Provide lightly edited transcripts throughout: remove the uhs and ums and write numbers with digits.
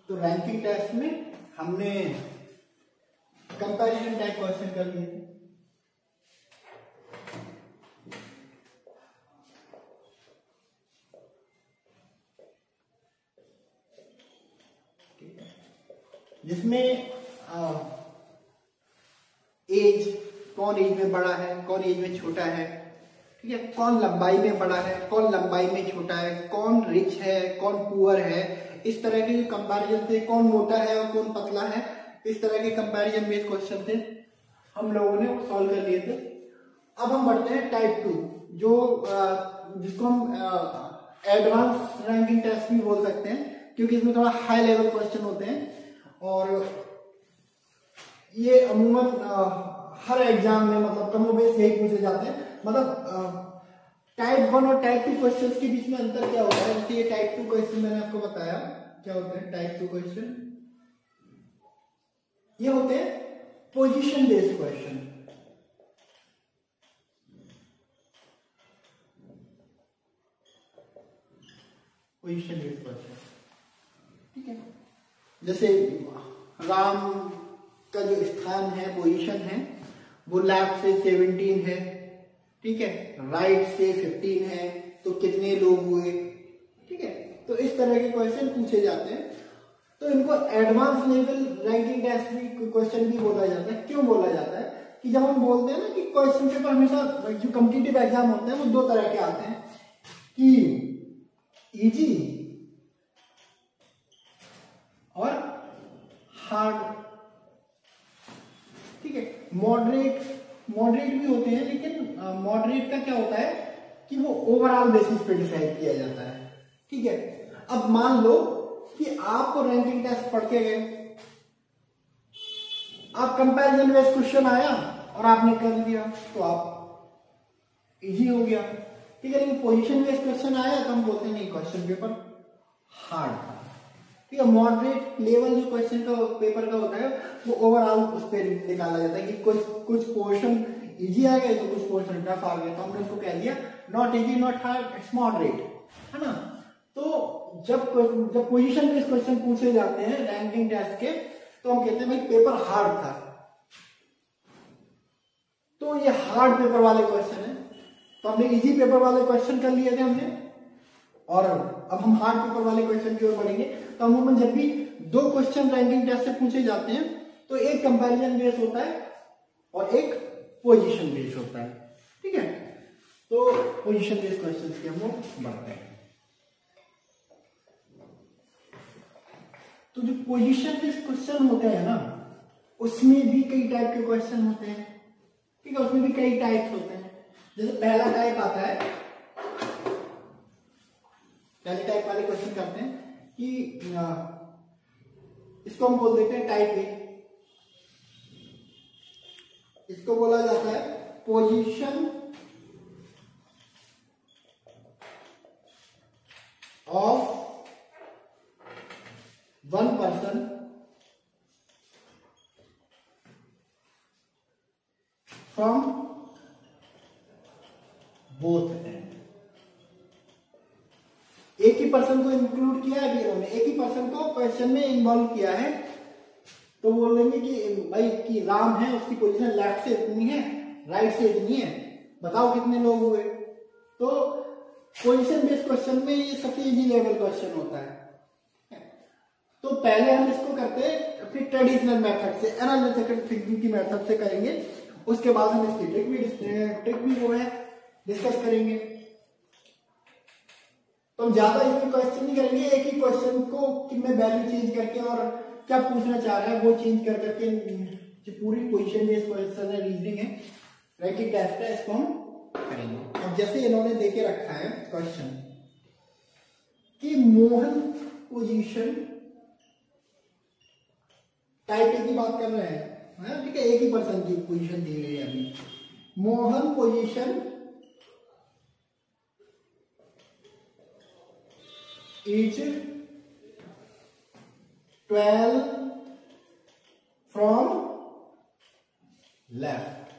तो ranking test में हमने कंपैरिजन टाइप क्वेश्चन कर लिए थे। जिसमें एज, कौन एज में बड़ा है, कौन एज में छोटा है, ठीक है, कौन लंबाई में बड़ा है, कौन लंबाई में छोटा है, कौन रिच है, कौन पुअर है, इस तरह के जो कंपैरिजन थे, कौन मोटा है और कौन पतला है, इस तरह के कंपैरिजन बेस्ड क्वेश्चन थे, हम लोगों ने वो सॉल्व कर लिए थे। अब हम बढ़ते हैं टाइप 2, जो जिसको हम एडवांस रैंकिंग टेस्ट भी बोल सकते हैं, क्योंकि इसमें थोड़ा हाई लेवल क्वेश्चन होते हैं और ये अमूमन हर एग्जाम में मतलब कमोबेश यही पूछे जाते हैं। मतलब टाइप 1 और टाइप 2 क्वेश्चंस के बीच में अंतर क्या होता है, जैसे ये टाइप 2 क्वेश्चन मैंने आपको बताया क्या होते हैं। टाइप 2 क्वेश्चन ये होते हैं position based question. Position based question, ठीक है, जैसे राम का जो स्थान है, पोजीशन है, वो लेफ्ट से 17 है, ठीक है, राइट से 15 है, तो कितने लोग हुए, ठीक है। तो इस तरह के क्वेश्चन पूछे जाते हैं, तो इनको एडवांस लेवल रैंकिंग टेस्ट भी क्वेश्चन भी बोला जाता है। क्यों बोला जाता है कि जब हम बोलते हैं ना कि क्वेश्चन पेपर हमेशा जो कॉम्पिटिटिव एग्जाम होते हैं वो दो तरह के आते हैं, कि इजी और हार्ड, ठीक है। मॉडरेट भी होते हैं, लेकिन मॉडरेट का क्या होता है कि वो ओवरऑल बेसिस पे डिसाइड किया जाता है, ठीक है। अब मान लो कि आपको रैंकिंग टेस्ट पढ़ के गए, आप कंपैरिजन बेस्ड क्वेश्चन आया और आपने कर दिया तो आप इजी हो गया, ठीक है। लेकिन पोजीशन बेस्ड क्वेश्चन आया तो हम बोलते हैं नहीं, क्वेश्चन पेपर हार्ड था, ठीक है। मॉडरेट लेवल जो क्वेश्चन का पेपर का होता है वो ओवरऑल उस पर निकाला जाता है कि कुछ पोर्शन इजी आ गए तो कुछ पोर्शन टफ आ गए, तो हमने उसको कह दिया not easy not hard, it's moderate, है ना। तो जब पोजीशन बेस्ड क्वेश्चन पूछे जाते हैं रैंकिंग टेस्ट के, तो हम कहते हैं भाई पेपर हार्ड था, तो ये हार्ड पेपर वाले क्वेश्चन है। तो हमने इजी पेपर वाले क्वेश्चन कर लिए थे हमने, और अब हम हार्ड पेपर वाले क्वेश्चन की ओर बढ़ेंगे। तो अमूमन जब भी दो क्वेश्चन रैंकिंग टेस्ट से पूछे जाते हैं तो एक कंपैरिजन बेस्ड होता है और एक पोजीशन बेस्ड होता है, ठीक है। तो पोजीशन बेस्ड क्वेश्चन की हम लोग बढ़ते हैं। तो जो पोजीशन बेस्ड क्वेश्चन होते हैं ना, उसमें भी कई टाइप के क्वेश्चन होते हैं, ठीक है, उसमें भी कई टाइप्स होते हैं। जैसे पहला टाइप आता है, पहले टाइप वाले क्वेश्चन करते हैं कि इसको हम बोल देते हैं टाइप ए। इसको बोला जाता है position of one person from both and. एक ही पर्सन को इंक्लूड किया है इन्होंने, एक ही पर्सन को क्वेश्चन में इन्वॉल्व किया है, तो बोल देंगे कि भाई कि राम है, उसकी पोजीशन लेफ्ट से इतनी है, राइट से इतनी है, बताओ कितने लोग हुए। तो पोजीशन बेस्ड क्वेश्चन में ये सबसे इजी लेवल क्वेश्चन होता है। तो पहले हम इसको करते हैं अपनी ट्रेडिशनल मेथड से, एनालिटिकल थिंकिंग की मेथड से करेंगे, उसके बाद हम इसकी ट्रिक भी वो है डिस्कस करेंगे। तो हम ज्यादा इसमें क्वेश्चन नहीं करेंगे, एक ही क्वेश्चन को कितने वैल्यू चेंज करके और क्या पूछना चाह रहा है वो चेंज कर करके जो पूरी पोजीशन बेस्ड क्वेश्चन है, रीजनिंग है, रैंकिंग टेस्ट है, इसको हम करेंगे। अब जैसे इन्होंने देके रखा है क्वेश्चन कि मोहन पोजीशन, टाइप ए की बात कर रहे हैं, ठीक है, एक ही पर्सन की पोजीशन दी गई है अभी। Mohan position is 12 from left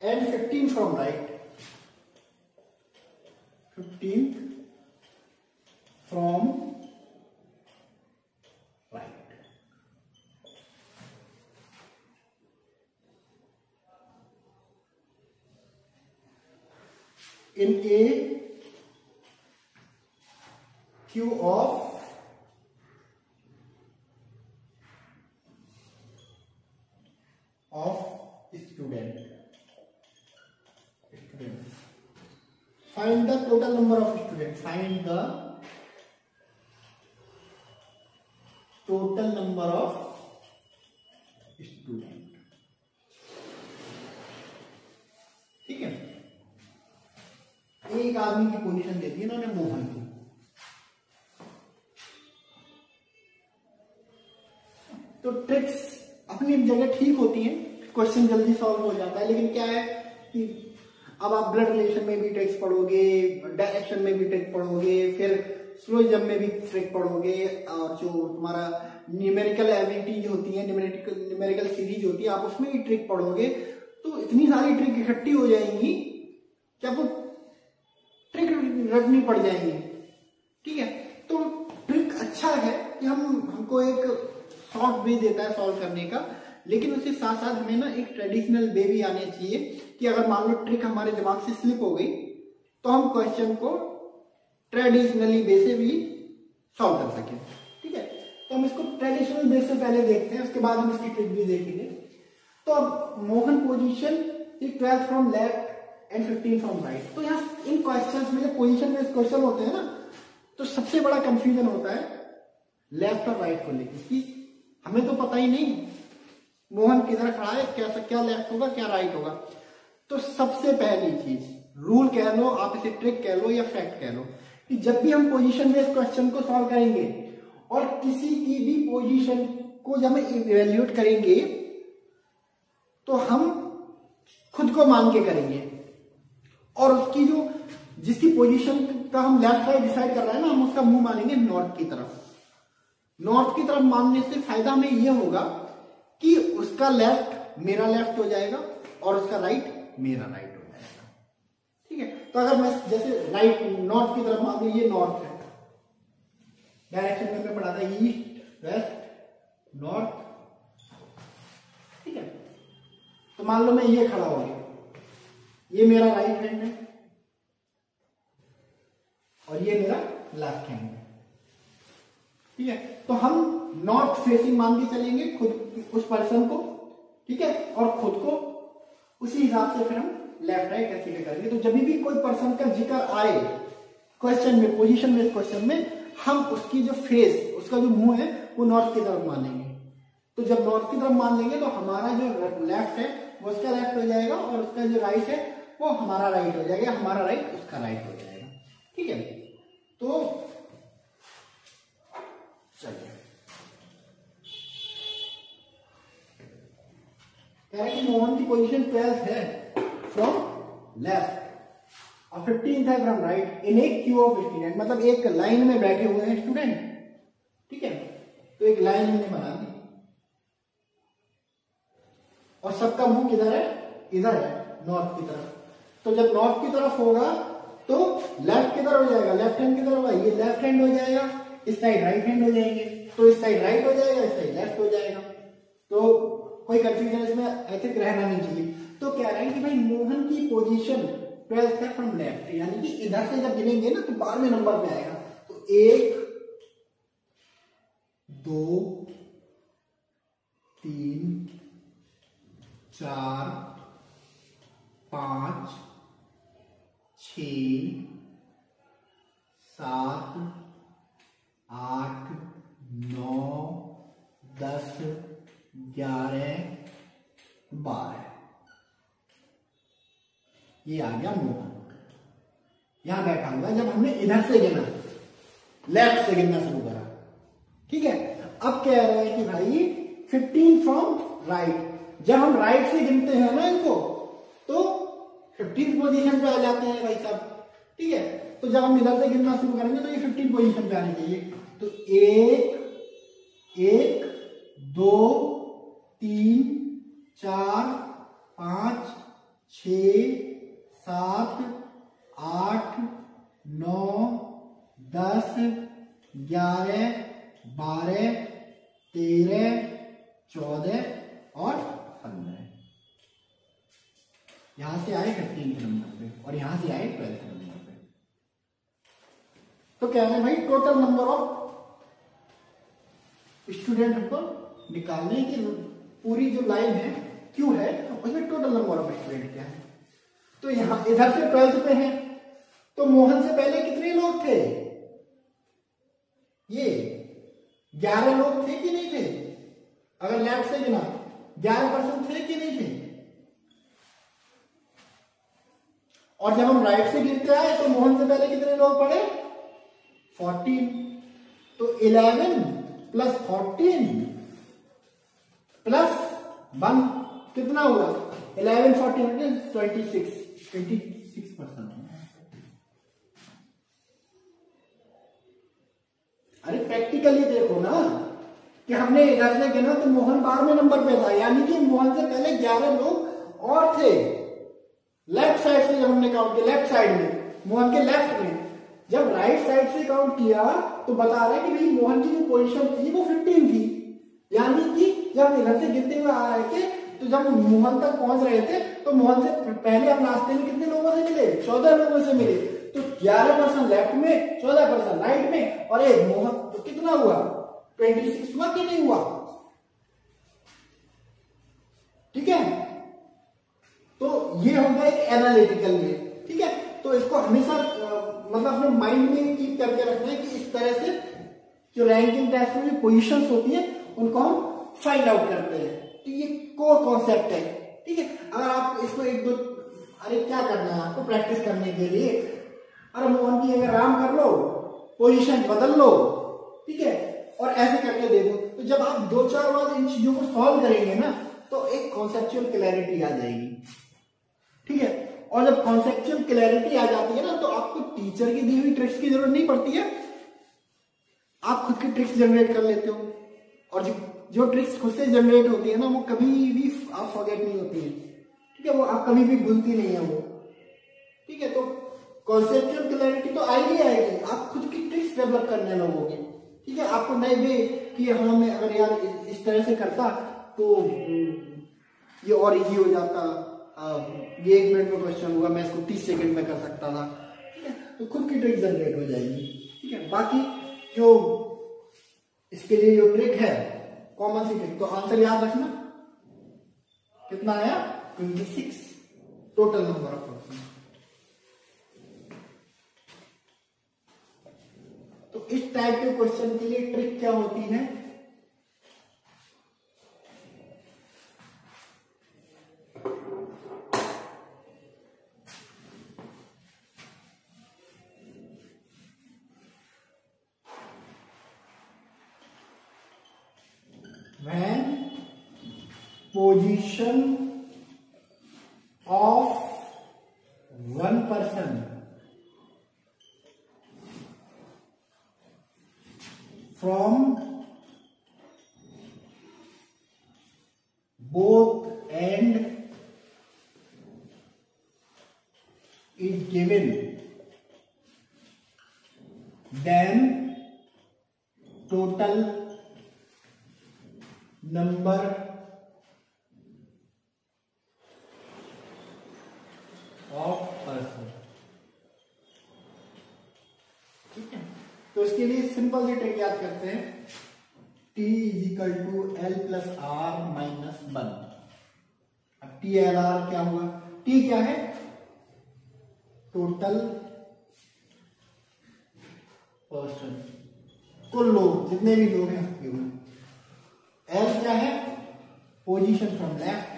and 15 from right. 15th from right. In a queue of students. Find the total number of students. Find the total number of students. ठीक है, एक आदमी की पोजीशन देती है इन्होंने मोहन की। तो ट्रिक्स अपनी जगह ठीक होती हैं, क्वेश्चन जल्दी सॉल्व हो जाता है, लेकिन क्या है कि अब आप ब्लड रिलेशन में भी ट्रिक्स पढ़ोगे, डायरेक्शन में भी ट्रिक पढ़ोगे, फिर स्लोइज्म में भी ट्रिक पढ़ोगे, और जो तुम्हारा न्यूमेरिकल एबिलिटी जो होती है, न्यूमेरिकल सीरीज होती है, आप उसमें भी ट्रिक पढ़ोगे। तो इतनी सारी ट्रिक इकट्ठी हो जाएंगी कि आपको ट्रिक रटनी पड़ जाएंगी। ठीक है, तो ट्रिक अच्छा है कि हमको एक शॉर्ट वे देता है सॉल्व करने का, लेकिन उसके साथ साथ हमें ना एक ट्रेडिशनल वे भी आने चाहिए कि अगर मान लो ट्रिक हमारे दिमाग से स्लिप हो गई तो हम क्वेश्चन को ट्रेडिशनली वे से भी सॉल्व कर सकें। ठीक है, तो हम इसको ट्रेडिशनल वे से पहले देखते हैं, उसके बाद हम इसकी ट्रिक भी देखेंगे। तो अब Mohan position 12 from left and 15 from right. तो यहाँ इन क्वेश्चंस में जो पोजीशन बेस्ड क्वेश्चन होते हैं ना, तो सबसे बड़ा कंफ्यूजन होता है लेफ्ट और राइट को लेकर कि हमें तो पता ही नहीं मोहन किधर खड़ा है, क्या लेफ्ट होगा क्या राइट होगा। तो सबसे पहली चीज, रूल कह लो, आप इसे ट्रिक कह लो या फैक्ट कह लो, कि जब भी हम पोजीशन बेस्ड क्वेश्चन को सॉल्व करेंगे और किसी की भी पोजीशन को जब हम इवेल्यूएट करेंगे तो हम खुद को मान के करेंगे, और उसकी जो जिसकी पोजीशन का हम लेफ्ट राइट डिसाइड कर रहे हैं ना, हम उसका मुंह मानेंगे नॉर्थ की तरफ। नॉर्थ की तरफ मानने से फायदा हमें यह होगा कि उसका लेफ्ट मेरा लेफ्ट हो जाएगा और उसका राइट मेरा राइट हो जाएगा। ठीक है, तो अगर मैं जैसे राइट नॉर्थ की तरफ मान लो, ये नॉर्थ है, डायरेक्शन में मैं पढ़ा था ईस्ट वेस्ट नॉर्थ। ठीक है, तो मान लो मैं ये खड़ा हो गया, ये मेरा राइट हैंड है और ये मेरा लेफ्ट हैंड है। ठीक है, तो हम नॉर्थ फेसिंग मान के चलेंगे खुद उस पर्सन को। ठीक है, और खुद को उसी हिसाब से फिर हम लेफ्ट राइट कंसीडर करेंगे। तो जब भी कोई पर्सन का जिक्र आए क्वेश्चन में, पोजीशन बेस्ड क्वेश्चन में, हम उसकी जो फेस, उसका जो मुंह है वो नॉर्थ की तरफ मानेंगे। तो जब नॉर्थ की तरफ मान लेंगे तो हमारा जो लेफ्ट है वो उसका लेफ्ट हो जाएगा और उसका जो राइट है वो हमारा राइट हो जाएगा, हमारा राइट उसका राइट हो जाएगा। ठीक है, तो चलिए, कह रहे हैं कि मोहन की पोजीशन 12 है फ्रॉम लेफ्ट और 15 है from right in a queue of student, मतलब एक लाइन में बैठे हुए हैं स्टूडेंट। ठीक है, तो एक लाइन हमने बना दी और सबका मुंह किधर है, इधर है, नॉर्थ की तरफ। तो जब नॉर्थ की तरफ होगा तो लेफ्ट किधर हो जाएगा, लेफ्ट हैंड किधर होगा, ये लेफ्ट हैंड हो जाएगा, इस साइड राइट हैंड हो जाएंगे, तो इस साइड राइट हो जाएगा, इस साइड लेफ्ट हो जाएगा। तो कोई कंफ्यूजन इसमें आई थिंक रहना नहीं चाहिए। तो कह रहे हैं कि भाई मोहन की पोजीशन 12 है फ्रॉम लेफ्ट, यानी कि इधर से जब गिनेंगे ना तो 12वें नंबर पे आएगा। तो 1 2 3 4 5 6 7 8 9 10 11 12, ये आ गया मोहन, यहां बैठा हुआ है। जब हमने इधर से गिना, लेफ्ट से गिनना शुरू करा। ठीक है, अब कह रहे हैं कि भाई 15 फ्रॉम राइट, जब हम राइट से गिनते हैं ना इनको तो 15 पोजीशन पे आ जाते हैं भाई साहब। ठीक है, तो जब हम इधर से गिनना शुरू करेंगे तो ये 15 पोजीशन पे आने चाहिए। तो 1 1 2 3 4 5 6 7 8 11, 12, 13, 14 और 15। यहां से आए 15 नंबर पे और यहां से आए 12 नंबर पे। तो क्या है भाई, टोटल नंबर ऑफ स्टूडेंट हमको निकालने की पूरी जो लाइन है क्यू है उसमें टोटल नंबर ऑफ स्टूडेंट क्या है। तो यहां इधर से 12th पे है तो मोहन से पहले कितने लोग थे, ये 11 लोग थे कि नहीं थे, अगर लेफ्ट से गिना 11% थे कि नहीं थे। और जब हम राइट से गिनते आए तो मोहन से पहले कितने लोग पड़े, 14। तो 11 प्लस 14 प्लस 1 कितना हुआ, 11, 14, 26%। अरे प्रैक्टिकली देखो ना कि हमने इधर से गिना तो मोहन 12वें नंबर पे था, यानी कि मोहन से पहले 11 लोग और थे। लेफ्ट साइड से जब हमने काउंट किया, लेफ्ट साइड में मोहन के लेफ्ट में, जब राइट साइड से काउंट किया तो बता रहे कि भाई मोहन की जो पोजीशन थी वो 15 थी। यानी कि जब इधर से गिनते हुए आ रहे थे तो जब मोहन तक पहुंच रहे थे तो मोहन से पहले हम रास्ते में कितने लोगों से मिले, 14 लोगों से मिले। तो 11% लेफ्ट में, 14% राइट में और एक मोहन, तो कितना हुआ, 26 हुआ कि नहीं हुआ। ठीक है, तो ये हो गया एक एनालिटिकल में। ठीक है, तो इसको हमेशा मतलब अपने माइंड में कीप करके रखना है कि इस तरह से जो रैंकिंग टेस्ट में जो पोजीशंस होती है उनको हम फाइंड आउट करते हैं। तो ये कोर कॉन्सेप्ट है। ठीक है, अगर आप इसको एक दो, अरे क्या करना है आपको प्रैक्टिस करने के लिए, अरे मोहन की अगर राम कर लो, पोजीशन बदल लो, ठीक है, और ऐसे करके देखो। तो जब आप 2-4 बार इन चीजों को सॉल्व करेंगे ना तो एक कॉन्सेप्चुअल क्लैरिटी आ जाएगी। ठीक है, और जब कॉन्सेप्चुअल क्लैरिटी आ जाती है ना तो आपको टीचर की दी हुई ट्रिक्स की जरूरत नहीं पड़ती है, आप खुद की ट्रिक्स जनरेट कर लेते हो। और जो ट्रिक्स खुद से जनरेट होती है ना वो कभी भी आप फॉरगेट नहीं होती है। ठीक है, वो आप कभी भी भूलती नहीं है वो। ठीक है, तो कॉन्सेप्चुअल क्लैरिटी तो आएगी आएगी, आप खुद की ट्रिक्स डेवलप करने लगोगे। ठीक है, आपको नहीं भी कि हाँ मैं अगर यार इस तरह से करता तो ये और इजी हो जाता, ये 1 मिनट में क्वेश्चन होगा, मैं इसको 30 सेकंड में कर सकता था। ठीक है, तो खुद की ट्रिक जनरेट हो जाएगी। ठीक है, बाकी जो इसके लिए जो ट्रिक है कॉमन सी ट्रिक, तो आंसर याद रखना कितना आया, 26 टोटल नंबर ऑफ पर्सन। तो इस टाइप के क्वेश्चन के लिए ट्रिक क्या होती है, when position of one person from both end is given, then total number of person। ठीक है, तो इसके लिए सिंपल सी ट्रिक याद करते हैं, T = L + R - 1। अब TLR क्या हुआ, T क्या है, टोटल पर्सन, कुल लोग जितने भी लोग हैं उसके हुए। L क्या है, पोजीशन फ्रॉम लेफ्ट,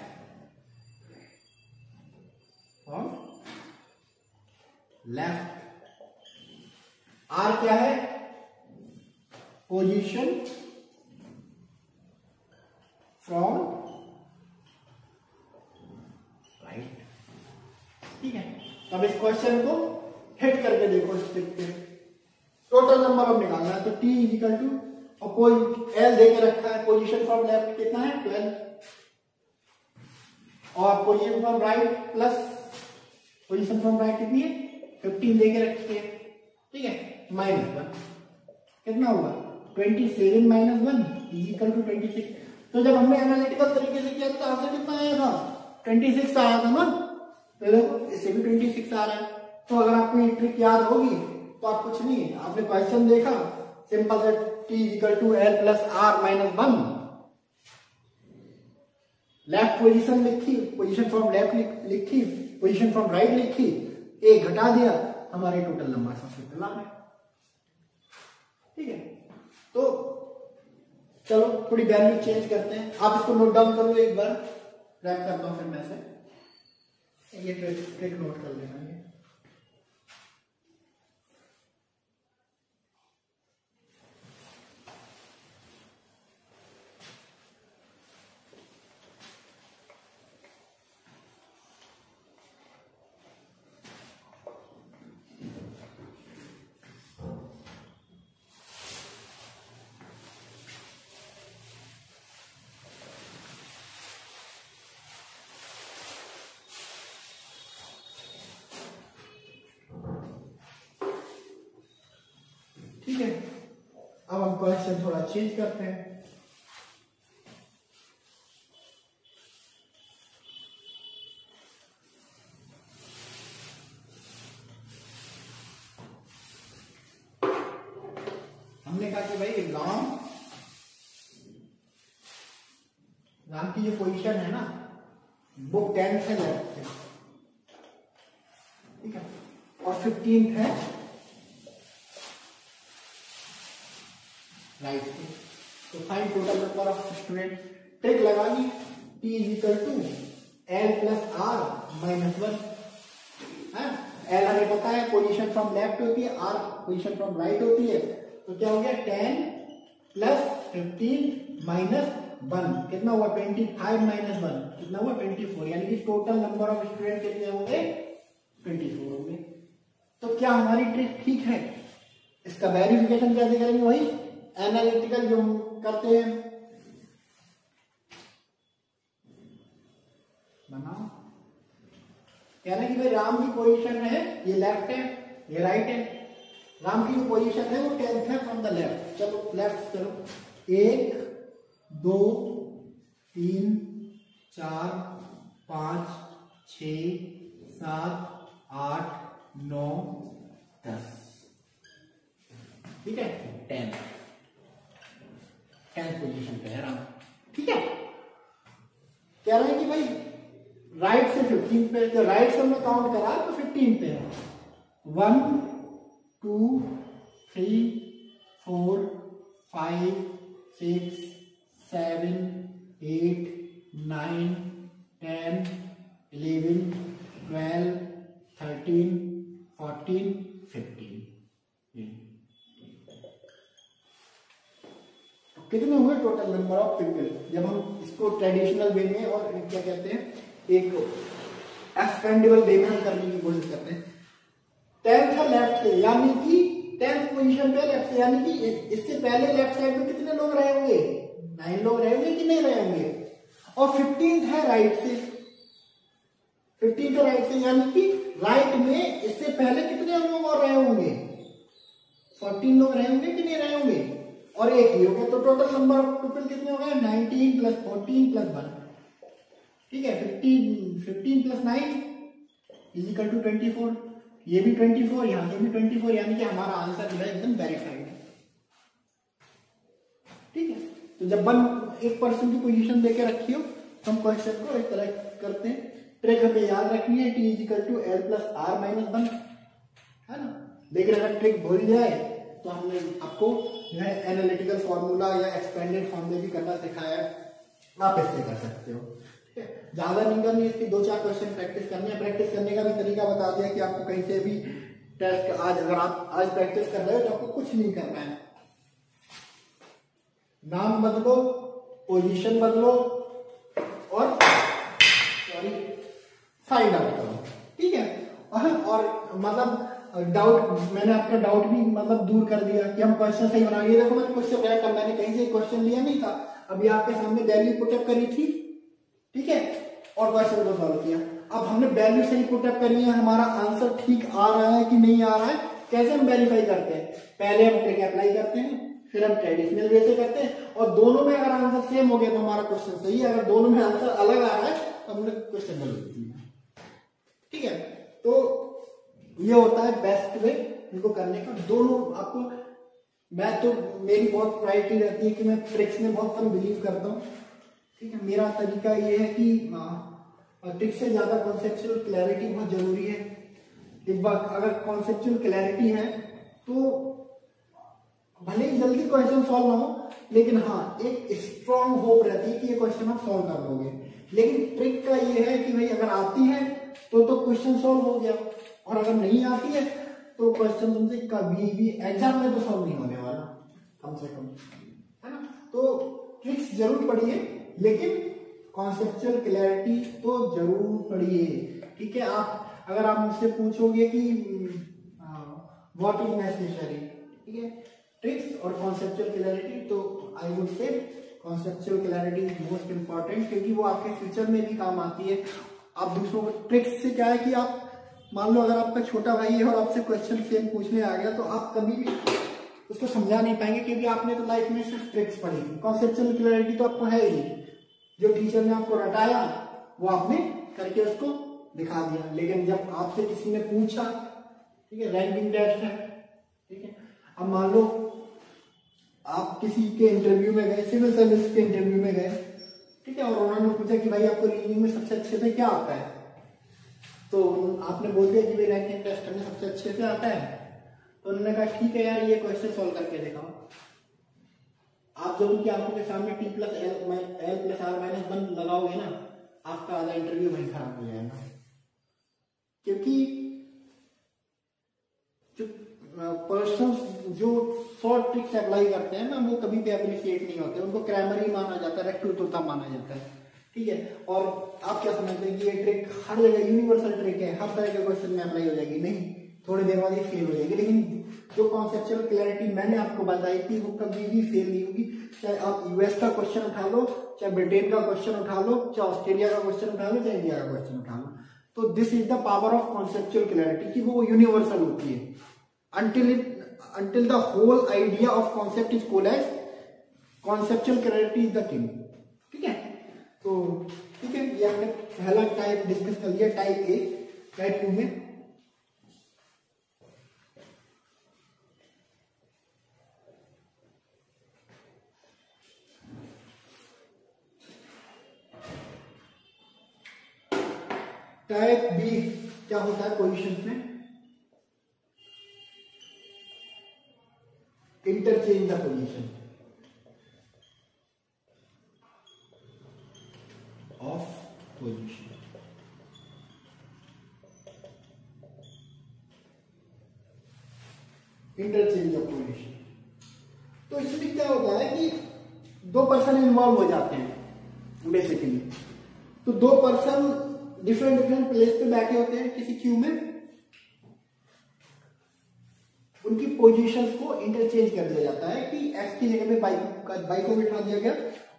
R क्या है, पोजीशन फ्रॉम राइट। ठीक है, अब इस क्वेश्चन को हिट करके देखो, इस ट्रिक पे टोटल नंबर ऑफ निकालना है। तो T = L देके रखा है, पोजीशन फ्रॉम लेफ्ट कितना है, 12, और position from right plus position from right कितनी है, 15 देके रखी है। ठीक है, -1। कितना हुआ 27 माइनस 1 इक्वल टू 26। तो जब हमने एनालिटिकल तरीके से किया तो आंसर कितना आया था 26 आया था ना। तो देखो इससे भी 26 आ रहा है। तो अगर आपको ये ट्रिक याद होगी तो आप कुछ नहीं, आपने क्वेश्चन देखा सिंपल से t equal to l plus R minus 1, left position लिखी, पोजीशन फ्रॉम लेफ्ट लिखी, पोजीशन फ्रॉम राइट लिखी, एक घटा दिया, हमारे टोटल नंबर सबसे पहला है। ठीक है, तो चलो थोड़ी वैल्यू चेंज करते हैं। आप इसको नोट डाउन कर लो एक बार, रैप करता हूं फिर मैं से ये ट्रिक नोट कर लेना है। ठीक है, अब हम क्वेश्चन थोड़ा चेंज करते हैं। हमने कहा कि भाई राम की जो पोजीशन है ना वो 10th है लेफ्ट से, ठीक है, और 15th है राइट से। तो find total number of student. Trick लगानी t is equal to l plus R minus 1। l हमें पता है पोजीशन फ्रॉम लेफ्ट होती है, r पोजीशन फ्रॉम राइट होती है। तो क्या हो गया 10 प्लस 15 माइनस 1 कितना हुआ 25 माइनस 1 कितना हुआ 24, यानी कि टोटल नंबर ऑफ स्टूडेंट कितने होंगे 24 होंगे। तो क्या हमारी ट्रिक ठीक है? इसका वेरिफिकेशन कैसे करेंगे? वही एनालिटिकल जो हम करते हैं, बनाओ। कहना है कि भाई राम की पोजीशन है, ये लेफ्ट है ये राइट है। राम की जो पोजीशन है वो 10th है फ्रॉम द लेफ्ट। चलो लेफ्ट चलो, 1 2 3 4 5 6 7 8 9 10, ठीक है 10th पोजीशन पे है राम। ठीक है, कह रहे हैं कि भाई राइट से 15 पे, तो राइट से हमने काउंट करा तो 15 पे है। 1 2 3 4 5 6 7 8 9 10 11 12 13 14 15। कितने हुए टोटल नंबर ऑफ पीपल? जब हम इसको ट्रेडिशनल वे में और क्या कहते हैं एक एक्सपेंडेबल वे में हम करने की कोशिश करते हैं। 10th है लेफ्ट से, यानी कि 10th पोजीशन पे लेफ्ट से, यानी कि इससे पहले लेफ्ट साइड में कितने लोग रहे होंगे 9 लोग रहे होंगे कि नहीं रहे होंगे। और 15th है राइट से, 15th है राइट से, यानी कि राइट में इससे पहले कितने लोग और रहे होंगे 14 लोग रहे होंगे कि नहीं रहे होंगे, और एक ही हो गया। तो टोटल नंबर ऑफ पीपल कितने हो गए 19 प्लस 14 प्लस 1, ठीक है 15 प्लस 9 इज इक्वल टू 24। ये भी 24, यहां से भी 24, यानी कि हमारा आंसर जो है एकदम वेरीफाइड है। ठीक है, तो जब 1% की पोजीशन देके रखी हो तो हम क्वेश्चन को इस तरह करते हैं। ट्रिक हमें याद रखनी है, t is equal to l plus R minus 1, है ना। लेकिन अगर ट्रिक भूल जाए तो हमने आपको जो है एनालिटिकल फॉर्मूला या एक्सपेंडेड फॉर्म में भी करना सिखाया है, आप इससे कर सकते हो। ठीक है, ज्यादा नहीं करनी, इसकी 2-4 क्वेश्चन प्रैक्टिस करनी है। प्रैक्टिस करने का भी तरीका बता दिया कि आपको कहीं से भी टेस्ट आज, अगर आप आज प्रैक्टिस कर रहे हो तो आपको कुछ नहीं करना है, नाम बदलो, पोजीशन बदलो और फाइंड आउट करो। ठीक है, और मतलब डाउट, मैंने आपका डाउट भी मतलब दूर कर दिया कि हम क्वेश्चन सही बना। ये देखो मैंने क्वेश्चन रैंडम, मैंने कहीं से क्वेश्चन लिया नहीं था, अभी आपके सामने वैल्यू पुटअप करी थी, ठीक है, और क्वेश्चन को सॉल्व किया। अब हमने वैल्यू सही पुटअप करी है, हमारा आंसर ठीक आ रहा है कि नहीं आ रहा है कैसे हम वेरीफाई करते हैं, पहले हम ट्रिक अप्लाई करते हैं, फिर हम ट्रेडिशनल वे से करते हैं, और दोनों में अगर आंसर सेम हो गया तो हमारा क्वेश्चन सही है, अगर दोनों में आंसर अलग आ रहा है तो हमने क्वेश्चन गलत किया। ठीक है, तो ये होता है बेस्ट वे इनको करने का। दोनों आपको, मैं तो मेरी बहुत प्रायोरिटी रहती है कि मैं ट्रिक्स में बहुत कम बिलीव करता हूँ। ठीक है, मेरा तरीका ये है कि ट्रिक्स से ज्यादा कॉन्सेप्चुअल क्लैरिटी बहुत जरूरी है। एक बार अगर कॉन्सेप्चुअल क्लैरिटी है तो भले ही जल्दी क्वेश्चन सॉल्व ना हो, लेकिन हाँ एक स्ट्रॉन्ग होप रहती है कि ये क्वेश्चन आप सॉल्व कर लोगे। लेकिन ट्रिक का ये है कि भाई अगर आती है तो क्वेश्चन सॉल्व हो गया, और अगर नहीं आती है तो क्वेश्चन तुमसे कभी भी एग्जाम में तो सॉल्व नहीं होने वाला, कम से कम, है ना। तो ट्रिक्स जरूर पढ़िए, लेकिन कॉन्सेप्चुअल क्लैरिटी तो जरूर पढ़िए। ठीक है, आप अगर आप मुझसे पूछोगे कि व्हाट इज नेसेसरी, ठीक है, ट्रिक्स और कॉन्सेप्चुअल क्लैरिटी, तो I would say conceptual clarity is most important, क्योंकि वो आपके फ्यूचर में भी काम आती है। आप दूसरों को ट्रिक्स से क्या है कि आप मान लो अगर आपका छोटा भाई है और आपसे क्वेश्चन सेम पूछने आ गया तो आप कभी भी उसको समझा नहीं पाएंगे, क्योंकि आपने तो लाइफ में सिर्फ ट्रिक्स पढ़ी थी, कॉन्सेप्चुअल क्लैरिटी तो आपको है ही नहीं। जो टीचर ने आपको रटाया वो आपने करके उसको दिखा दिया। लेकिन जब आपसे किसी ने पूछा, ठीक है, रैंकिंग टेस्ट है, ठीक है, अब मान लो आप किसी के इंटरव्यू में गए, सिविल सर्विस के इंटरव्यू में गए, ठीक है, और उन्होंने पूछा कि भाई आपको रीजनिंग में सबसे अच्छे से क्या आता है, तो आपने बोल दिया कि भाई रैंकिंग टेस्ट में सबसे अच्छे से आता है, तो उन्होंने कहा ठीक है यार ये क्वेश्चन सॉल्व करके दिखाओ। आप जब उनकी आंखों के सामने T + L + R-1 लगाओगे ना, आपका आधा इंटरव्यू वहीं खराब हो जाएगा। क्योंकि जो पर्सन्स जो शॉर्ट ट्रिक्स अप्लाई करते हैं ना, वो कभी भी अप्रिशिएट नहीं होते, उनको क्रैमर ही माना जाता है, रट्टू तोता माना जाता है। ठीक है, और आप क्या समझते हैं कि ये ट्रिक हर जगह यूनिवर्सल ट्रिक है, हर तरह के क्वेश्चन में अप्लाई हो जाएगी? नहीं, थोड़ी देर बाद ये फेल हो जाएगी। लेकिन जो कॉन्सेप्चुअल क्लैरिटी मैंने आपको बताई थी वो कभी भी फेल नहीं होगी। चाहे आप यूएस का क्वेश्चन उठा लो, चाहे ब्रिटेन का क्वेश्चन उठा लो, चाहे ऑस्ट्रेलिया का क्वेश्चन उठा लो, चाहे इंडिया का क्वेश्चन उठा लो, तो this is the power of conceptual clarity कि वो यूनिवर्सल होती है। until the whole idea of concept is coalesced, conceptual clarity is the king। ठीक है, तो ठीक है, ये हमने पहला टाइप डिस्कस कर लिया, टाइप ए। टाइप 2 में टाइप बी क्या होता है क्वेश्चन में? Interchange the position of position. Interchange of position, तो इसमें क्या होता है कि दो पर्सन इन्वॉल्व हो जाते हैं बेसिकली। तो दो पर्सन डिफरेंट प्लेस पे बैठे होते हैं किसी क्यू में, उनकी पोजीशंस को इंटरचेंज कर दिया जाता है कि एक्स की जगह पे वाई को बिठा दिया गया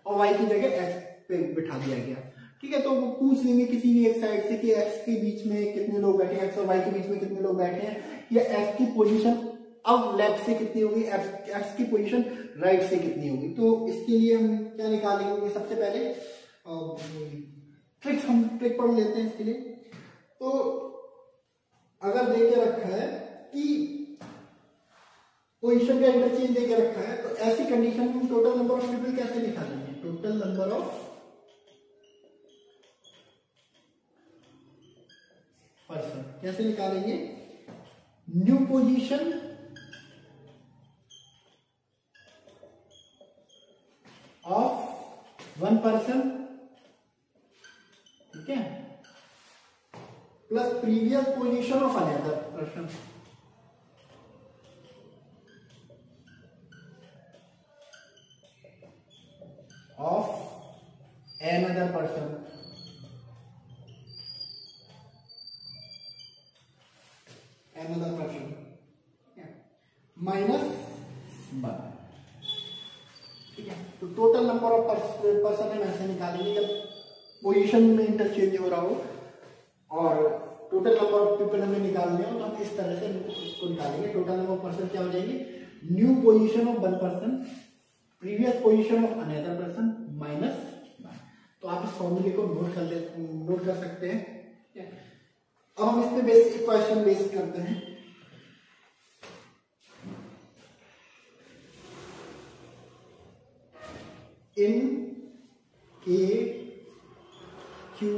और वाई की जगह एक्स पे बिठा दिया गया। ठीक है, तो वो पूछ लेंगे किसी भी एक साइड से कि एक्स के बीच में कितने लोग बैठे हैं, एक्स और वाई के बीच में कितने लोग बैठे हैं, या एक्स की पोजीशन अब लेफ्ट से कितनी होगी, एक्स की पोजीशन राइट से कितनी होगी। तो इसके लिए हम क्या निकालेंगे? सबसे पहले ट्रिक्स, हम ट्रिक पढ़ लेते हैं इसके लिए। तो अगर देके रखा है कि पोजीशन का इंटरचेंज देके रखा है, तो ऐसी कंडीशन में टोटल नंबर ऑफ पीपल कैसे निकालेंगे? टोटल नंबर ऑफ पर्सन कैसे निकालेंगे? New position of one person, ठीक है, plus previous position of another person. Of another person, minus 1। ठीक है, तो टोटल नंबर ऑफ पर्सन हम ऐसे निकालेंगे जब पोजीशन में इंटरचेंज हो रहा हो और टोटल नंबर ऑफ पीपल हमें निकालने हो तो हम इस तरह से उसको निकालेंगे। टोटल नंबर ऑफ पर्सन क्या हो जाएगी, new position of one person previous position of another person minus 1। तो आप इस फॉर्मूले को नोट कर सकते हैं। अब हम इस पे बेसिक क्वेश्चन बेस करते हैं। इन के Q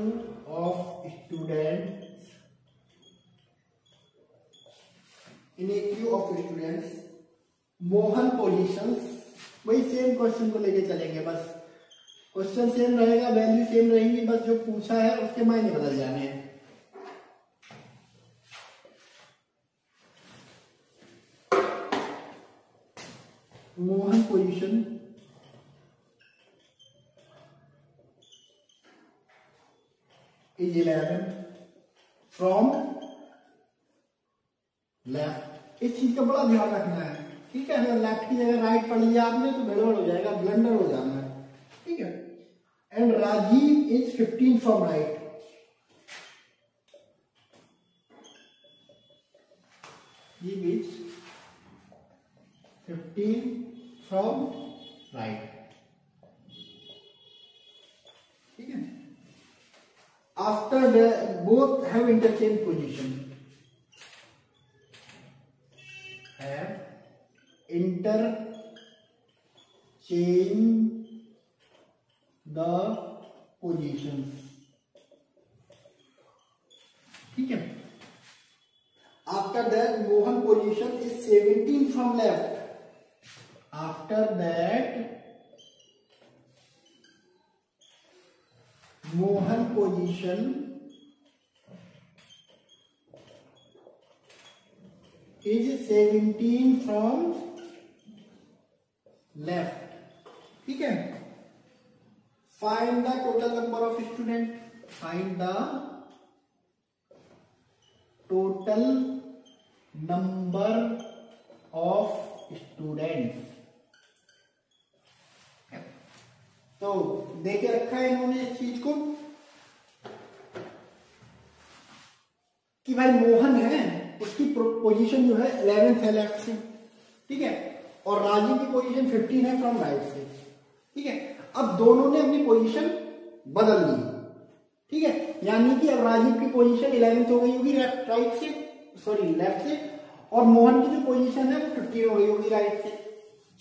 of students, in a queue of students Mohan positions, वही सेम क्वेश्चन को लेके चलेंगे, बस क्वेश्चन सेम रहेगा, वैल्यू सेम रहेगी, बस जो पूछा है उसके मायने बदल जाने हैं। Mohan position is 11 from left. इस चीज का बड़ा ध्यान रखना है, ठीक है। अगर लेफ्ट की जगह राइट पढ़ लिया आपने तो गड़बड़ हो जाएगा, ब्लंडर हो जाना है, ठीक है। And Rajiv is 15 from right, he is 15 from right, ठीक है। After that both have interchanged position, have interchanged the positions, ठीक है। After that Mohan position is 17 from left, after that Mohan position is 17 from left, ठीक है। Find the total number of student, find the total number of students। तो देखे रखा है इन्होंने इस चीज को कि भाई मोहन है उसकी पोजीशन जो है 11th है लेफ्ट से, ठीक है, और राजीव की पोजीशन 15 है फ्रॉम राइट से, ठीक है। अब दोनों ने अपनी पोजीशन बदल ली, ठीक है, यानी कि अब राजीव की पोजीशन 11th हो गई होगी राइट से, सॉरी लेफ्ट से, और मोहन की जो पोजीशन है वो 15 हो गई होगी राइट से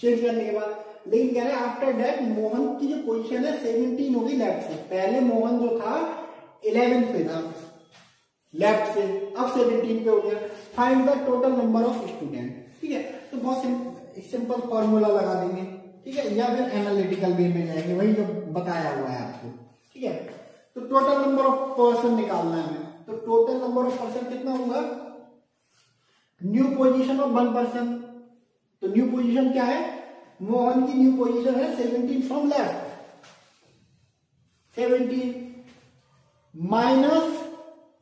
चेंज करने के बाद। लेकिन कह रहे हैं आफ्टर दैट मोहन की जो पोजीशन है 17 होगी लेफ्ट से। पहले मोहन जो था 11th पे था लेफ्ट से, अब 17 पे हो गया। Find the total number of student, ठीक है। तो बहुत सिंपल फॉर्मूला लगा देंगे, ठीक है, या फिर एनालिटिकल वे में जाएंगे, वही जो बताया हुआ है आपको, ठीक है। तो टोटल नंबर ऑफ पर्सन निकालना है हमें। तो टोटल नंबर ऑफ पर्सन कितना होगा, new position of one person. तो न्यू पोजीशन क्या है, मोहन की न्यू पोजीशन है 17 from left, 17 minus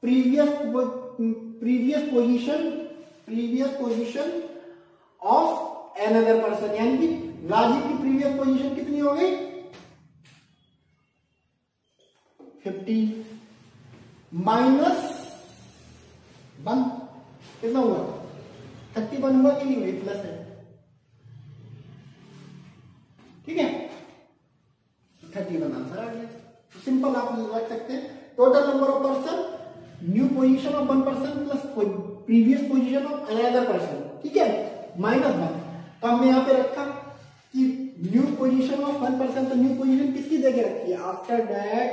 previous position of another person, यानी कि राजीव की प्रीवियस पोजीशन कितनी हो गई 15 माइनस 1 कितना हुआ 31 हुआ कि नहीं हुई, प्लस है, ठीक है। 31 आंसर आ गया। सिंपल आप रख सकते हैं total number of person, new position of one person plus previous position of another person, ठीक है, माइनस 1। तो हमने यहाँ पे रखा कि new position of one person, तो न्यू पोजीशन किसकी जगह रखी है, after that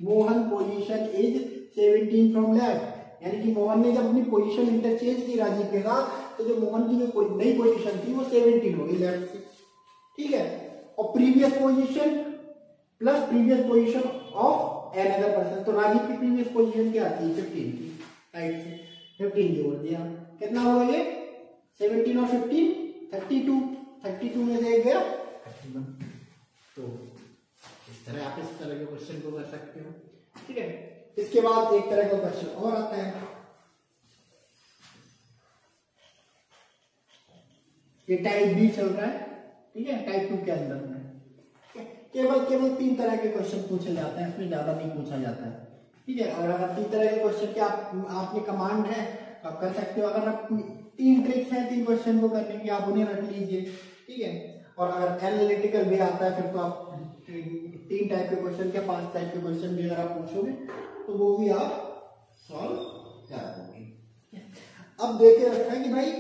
Mohan position is 17 from left, यानी कि मोहन ने जब अपनी पोजीशन इंटरचेंज की राजीव के साथ, तो जो मोहन की जो नई पोजीशन थी वो 17 हो गई लेफ्ट से, ठीक है। और previous position plus previous position of another person, तो राजीव की प्रीवियस पोजीशन क्या आती है 15 की, राइट से 15 जोड़ दिया, कितना होगा ये 17 और 15 32 में से एक गया 31। तो इस तरह आप इस तरह के क्वेश्चन को कर सकते हो, ठीक है। इसके बाद एक तरह का क्वेश्चन और आता है, ये टाइप बी चल रहा है, ठीक है, टाइप 2 के अंदर में केवल 3 तरह के क्वेश्चन पूछे जाते हैं, इसमें ज्यादा नहीं पूछा जाता है, ठीक है। और अगर 3 तरह के क्वेश्चन के आपके कमांड है तो आप कर सकते हो। अगर आप 3 ट्रिक्स हैं 3 क्वेश्चन को करने की, आप उन्हें रख लीजिए, ठीक है। और अगर एनालिटिकल भी आता है फिर तो आप 3 टाइप के क्वेश्चन के 5 टाइप के क्वेश्चन भी अगर आप पूछोगे तो वो भी आप सॉल्व कर दोगे। अब देखे रखा है कि भाई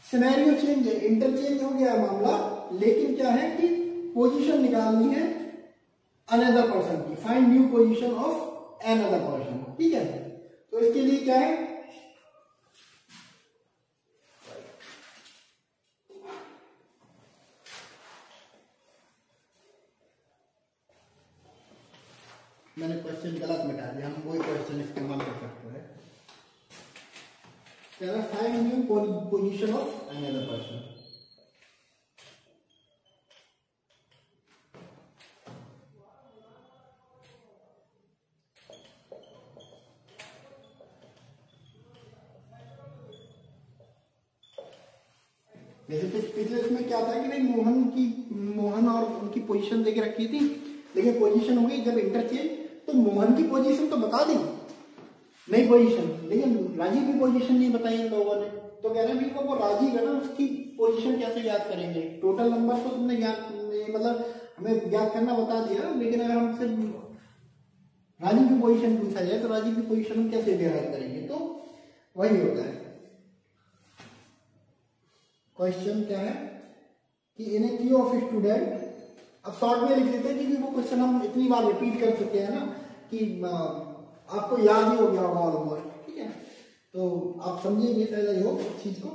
सिनेरियो चेंज है, इंटरचेंज हो गया मामला, लेकिन क्या है कि पोजीशन निकालनी है अनदर पर्सन की, find new position of another person, ठीक है। तो इसके लिए क्या है, मैंने क्वेश्चन गलत मिटा दिया, हम वही क्वेश्चन इस्तेमाल कर सकते हैं। Find new position of another person. जैसे पिछले इसमें क्या था कि भाई मोहन और उनकी पोजीशन देके रखी थी, लेकिन पोजीशन हो गई जब इंटरचेंज, तो मोहन की पोजीशन तो बता दी नई पोजीशन, लेकिन राजीव की पोजीशन नहीं बताई इन लोगों ने। तो कह रहे हैं वो राजीव है ना, उसकी पोजीशन कैसे याद करेंगे? टोटल नंबर तो तुमने मतलब हमें याद करना बता दिया, लेकिन अगर हमसे राजीव की पोजीशन पूछा जाए तो राजीव की पोजीशन हम कैसे याद करेंगे? तो वही होता है। क्वेश्चन क्या है कि इन ए क्यू ऑफ स्टूडेंट, अब शॉर्ट में लिख देते हैं क्योंकि वो क्वेश्चन हम इतनी बार रिपीट कर चुके हैं ना कि आपको याद ही हो गया होगा ऑलमोस्ट, ठीक है। तो आप समझिए पहले ही हो उस चीज को,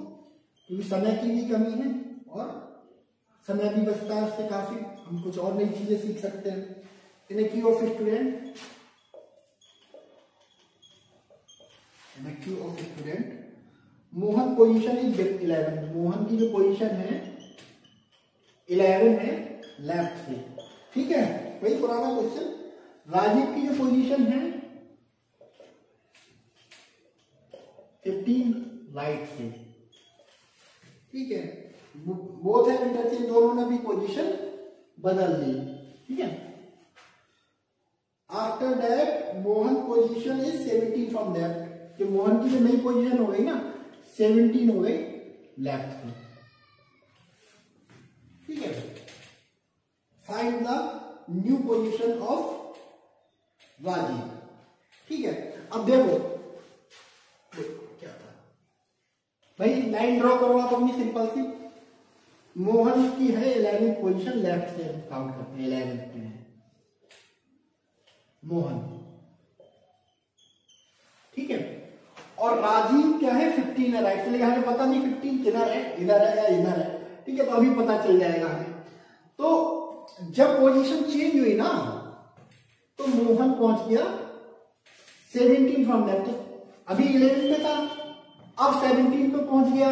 क्योंकि समय की भी कमी है और समय भी बचता है उससे काफी, हम कुछ और नई चीजें सीख सकते हैं। In a queue of student, in a queue of student, Mohan position is 11, Mohan की जो पोजीशन है 11 है लेफ्ट से, ठीक है, वही पुराना क्वेश्चन। राजीव की जो पोजीशन है 15 राइट से, ठीक है। बोथ है इंटरचेंज, दोनों ने भी पोजीशन बदल ली, ठीक है। After that Mohan position is 17 from left, जो मोहन की जो नई पोजीशन हो गई ना 17 हो गई लेफ्ट से, ठीक है। Find the new position of Rajiv, ठीक है। अब देखो क्या था भाई, लाइन ड्रॉ करो आप अपनी सिंपल सी। मोहन की है 11th पोजीशन, लेफ्ट से काउंट करते हैं 11th पे है मोहन, ठीक है। और राजीव क्या है 15 है राइट से, लेकिन हमें पता नहीं 15 किधर है, इधर है या इधर है, ठीक है। तो अभी पता चल जाएगा हमें। तो जब पोजीशन चेंज हुई ना तो मोहन पहुंच गया 17 फ्रॉम लेफ्ट, अभी 11 पे था, अब 17 पे पहुंच गया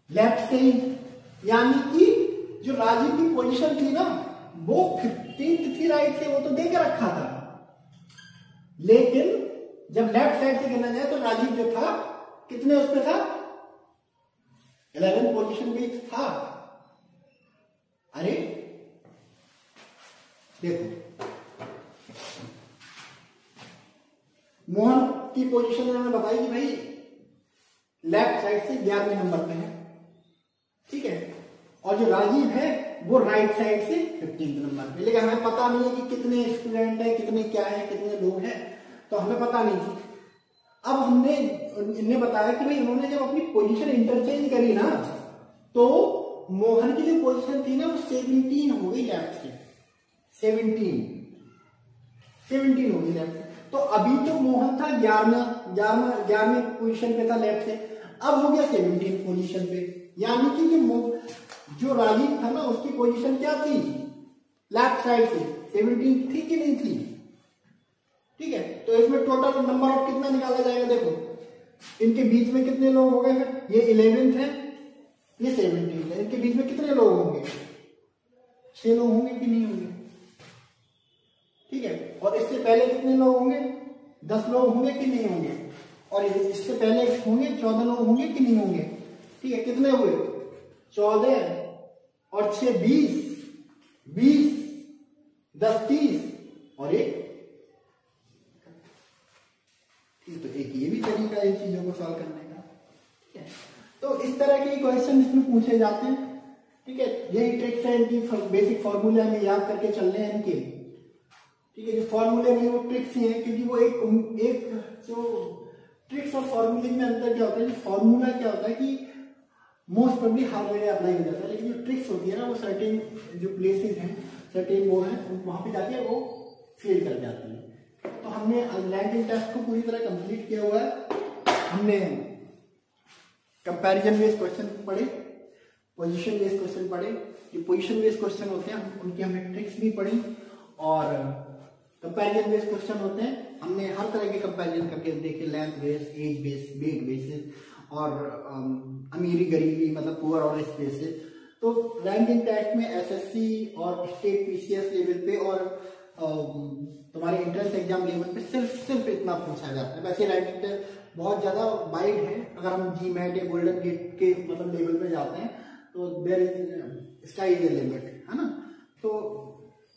लेफ्ट से ही, यानी कि जो राजीव की पोजीशन थी ना वो 15 थी राइट से, वो तो देके रखा था, लेकिन जब लेफ्ट साइड से गिना जाए तो राजीव जो था कितने उस पे था, 11 पोजीशन पे था। अरे देखो मोहन की पोजीशन मैंने बताई कि भाई लेफ्ट साइड से 11वें नंबर पे है, ठीक है। और जो राजीव है वो राइट साइड से 15 नंबर पे, लेकिन हमें पता नहीं है कि कितने स्टूडेंट है, कितने क्या है, कितने लोग हैं, तो हमें पता नहीं थी। अब हमने इन्हें बताया कि भाई उन्होंने जब अपनी पोजीशन इंटरचेंज करी ना तो मोहन की जो पोजीशन थी ना वो 17 हो गई लेफ्ट से, 17 हो गई लेफ्ट से। तो अभी तो मोहन था 11वें पोजीशन पे था लेफ्ट से, अब हो गया 17 पोजीशन पे, यानी कि जो राजीव था ना उसकी पोजीशन क्या थी लेफ्ट साइड से, 17 थी कि नहीं थी, ठीक है। तो इसमें टोटल नंबर ऑफ कितना निकाला जाएगा, देखो इनके बीच में कितने लोग हो गए, फिर ये 11th है, ये 17 है, इनके बीच में कितने लोग होंगे, 6 लोग होंगे कि नहीं होंगे, ठीक है। और इससे पहले कितने लोग होंगे, 10 लोग होंगे कि नहीं होंगे, और इससे पहले होंगे 14 लोग होंगे कि नहीं होंगे, ठीक है। कितने हुए, 14 और 6 20, 10 30, और एक, तो एक ये भी तरीका है इन चीजों को सॉल्व करने का। ठीक है, तो इस तरह के क्वेश्चन इसमें पूछे जाते हैं। ठीक है, यही ट्रिक्स है इनकी, बेसिक फॉर्मूले हमें याद करके चलने हैं इनके। ठीक है, जो फॉर्मूले नहीं वो ट्रिक्स ही है, क्योंकि वो एक जो ट्रिक्स और फॉर्मूले में अंतर क्या होता है, फॉर्मूला क्या होता है कि मोस्ट प्रोबेबली हर जगह अप्लाई हो जाता है, लेकिन जो ट्रिक्स होती है ना वो सर्टेन जो प्लेसेस हैं, सर्टेन वो है, वहां पे जाके वो फेल कर जाती है। तो हमने लैंगिंग टेस्ट को पूरी तरह कंप्लीट किया हुआ है। हमने कंपैरिजन बेस्ड क्वेश्चन पढ़े, पोजीशन बेस्ड क्वेश्चन पढ़े, ये पोजीशन बेस्ड क्वेश्चन होते हैं उनकी हमने ट्रिक्स भी पढ़ी, और कंपैरिजन बेस्ड क्वेश्चन होते हैं हमने हर तरह के कंपैरिजन करके देखे, length based, age based, weight basis, और अमीरी गरीबी मतलब पुअर और रिच बेसिस। तो रैंकिंग टेस्ट में एसएससी और स्टेट पीसीएस लेवल पे और तुम्हारे एंट्रेंस एग्जाम लेवल पे सिर्फ इतना पूछा जाता है। वैसे रैंकिंग टेस्ट बहुत ज्यादा वाइड है, अगर हम जीमैट या गोल्डन गेट के मतलब लेवल पे जाते हैं तो there is sky is the limit, है ना। तो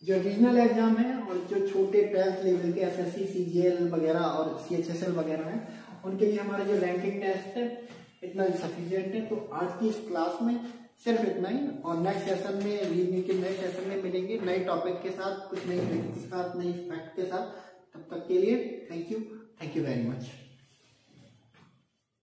जो रीजनल एग्जाम है और जो छोटे 10th लेवल के एसएससी, सीजीएल वगैरह और सीएचएसएल वगैरह है, उनके लिए हमारा जो रैंकिंग टेस्ट है इतना सफिशिएंट है। तो आज की इस क्लास में सिर्फ इतना ही, और नेक्स्ट सेशन में, रीजनिंग के नए सेशन में मिलेंगे नए टॉपिक के साथ, कुछ नई ट्रिक्स के साथ, नई फैक्ट के साथ। तब तक के लिए थैंक यू वेरी मच।